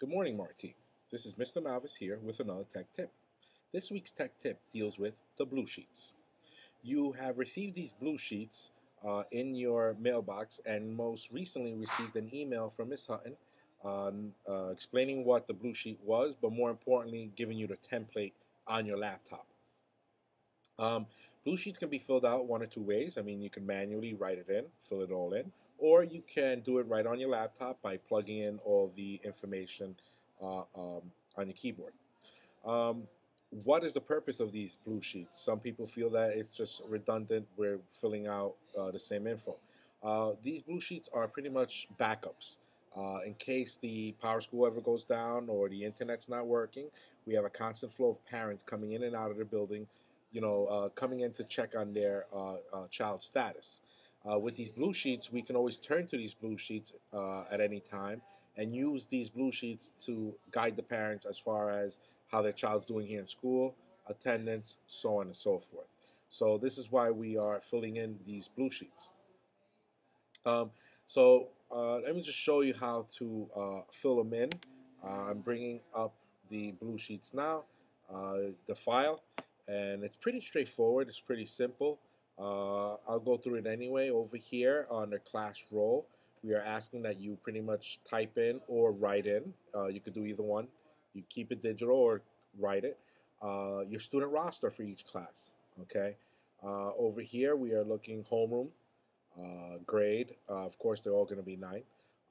Good morning, Marty. This is Mr. Malvis here with another tech tip. This week's tech tip deals with the blue sheets. You have received these blue sheets in your mailbox and most recently received an email from Miss Hutton explaining what the blue sheet was, but more importantly, giving you the template on your laptop. Um, Blue sheets can be filled out one or two ways. I mean, you can manually write it in, fill it all in, or you can do it right on your laptop by plugging in all the information on your keyboard. Um, what is the purpose of these blue sheets? Some people feel that it's just redundant. We're filling out the same info. These blue sheets are pretty much backups. In case the power school ever goes down or the internet's not working, we have a constant flow of parents coming in and out of the building, coming in to check on their child's status. With these blue sheets, we can always turn to these blue sheets at any time and use these blue sheets to guide the parents as far as how their child's doing here in school, attendance, so on and so forth. So this is why we are filling in these blue sheets. Let me just show you how to fill them in. I'm bringing up the blue sheets now, the file, and it's pretty straightforward. It's pretty simple. I'll go through it anyway. Over here on the class roll, we are asking that you pretty much type in or write in. You could do either one. You keep it digital or write it. Your student roster for each class. Okay. Over here, we are looking homeroom, grade. Of course, they're all going to be 9.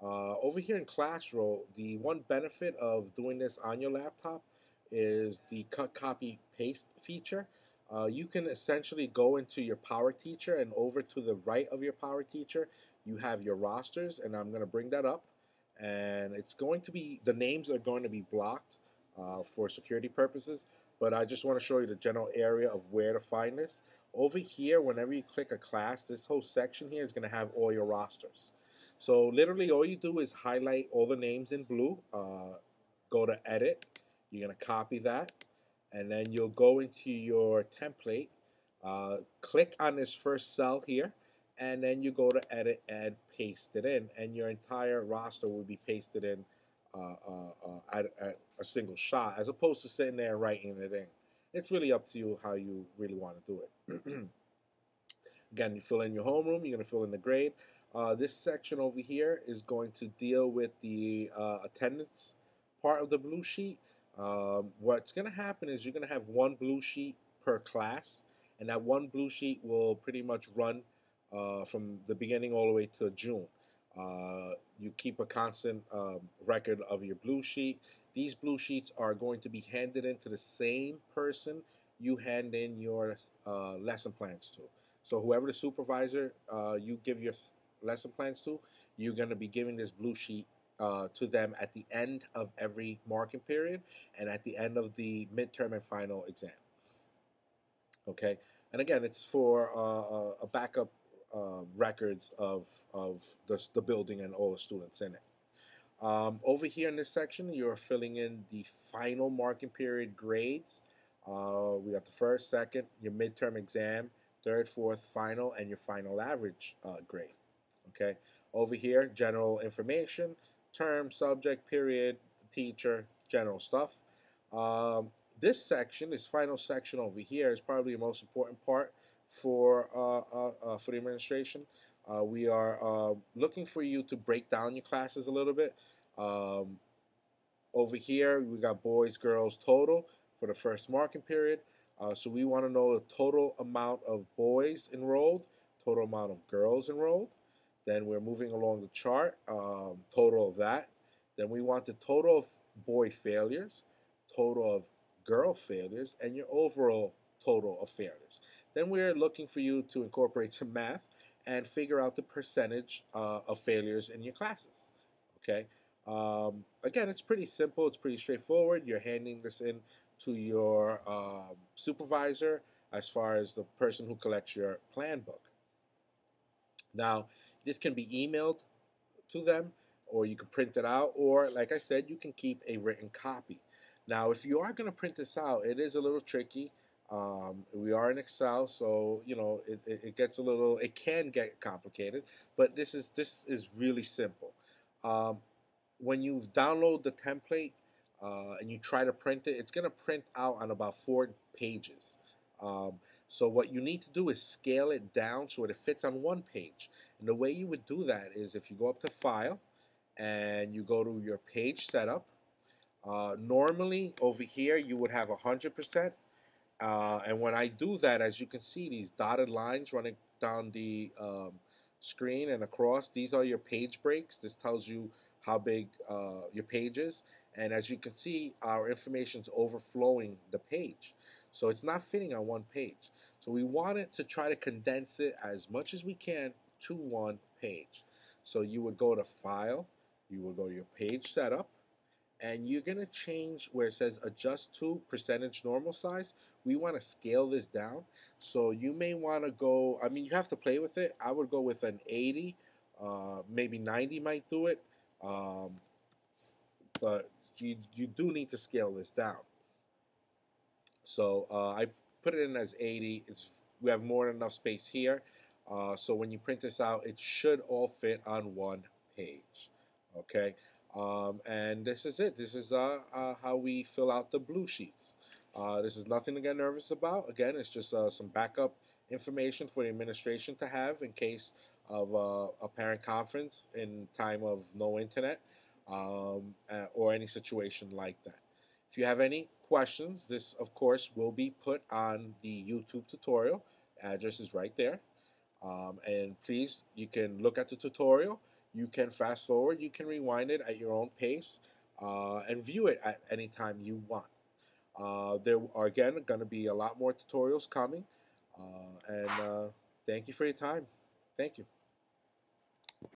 Over here in Classroom, the one benefit of doing this on your laptop is the cut, copy, paste feature. You can essentially go into your Power Teacher, and over to the right of your Power Teacher, you have your rosters, and I'm going to bring that up. And it's going to be, the names are going to be blocked for security purposes, but I just want to show you the general area of where to find this. Over here, whenever you click a class, this whole section here is going to have all your rosters. So literally all you do is highlight all the names in blue, go to edit, you're going to copy that, and then you'll go into your template, click on this first cell here, and then you go to edit and paste it in, and your entire roster will be pasted in at a single shot, as opposed to sitting there and writing it in. It's really up to you how you really want to do it. Again, you fill in your homeroom, you're going to fill in the grade. This section over here is going to deal with the attendance part of the blue sheet. What's going to happen is you're going to have one blue sheet per class, and that one blue sheet will pretty much run from the beginning all the way to June. You keep a constant record of your blue sheet. These blue sheets are going to be handed in to the same person you hand in your lesson plans to. So whoever the supervisor you give your lesson plans to, you're going to be giving this blue sheet to them at the end of every marking period and at the end of the midterm and final exam. Okay, and again, it's for a backup records of the building and all the students in it. Over here in this section, you're filling in the final marking period grades. We got the first, second, your midterm exam, third, fourth, final, and your final average grade. Okay. Over here, general information, term, subject, period, teacher, general stuff. This section, this final section over here, is probably the most important part for the administration. We are looking for you to break down your classes a little bit. Over here, we got boys, girls total for the first marking period. So we want to know the total amount of boys enrolled, total amount of girls enrolled. Then we're moving along the chart, total of that. Then we want the total of boy failures, total of girl failures, and your overall total of failures. Then we're looking for you to incorporate some math and figure out the percentage of failures in your classes. Okay. Again, it's pretty simple. It's pretty straightforward. You're handing this in to your supervisor as far as the person who collects your plan book. Now, this can be emailed to them, or you can print it out, or like I said, you can keep a written copy. Now, if you are going to print this out, it is a little tricky. We are in Excel, so it gets a little. It can get complicated, but this is really simple. when you download the template and you try to print it, it's going to print out on about 4 pages. Um, so what you need to do is scale it down so it fits on 1 page. And the way you would do that is if you go up to File and you go to your page setup. Normally over here you would have 100%. And when I do that, as you can see, these dotted lines running down the screen and across, these are your page breaks. This tells you how big your page is. And as you can see, our information is overflowing the page. So it's not fitting on 1 page. So we wanted to try to condense it as much as we can to 1 page. So you would go to File, you would go to your page setup, and you're going to change where it says adjust to percentage normal size. We want to scale this down. So you may want to go, I mean, you have to play with it. I would go with an 80, maybe 90 might do it. Um, but you do need to scale this down. So I put it in as 80. We have more than enough space here. So when you print this out, it should all fit on 1 page. Okay, and this is it. This is how we fill out the blue sheets. This is nothing to get nervous about. Again, it's just some backup information for the administration to have in case of a parent conference in time of no internet or any situation like that. If you have any questions, this of course will be put on the YouTube tutorial. Address is right there. And please, you can look at the tutorial. You can fast forward. You can rewind it at your own pace and view it at any time you want. There are again going to be a lot more tutorials coming. And thank you for your time. Thank you.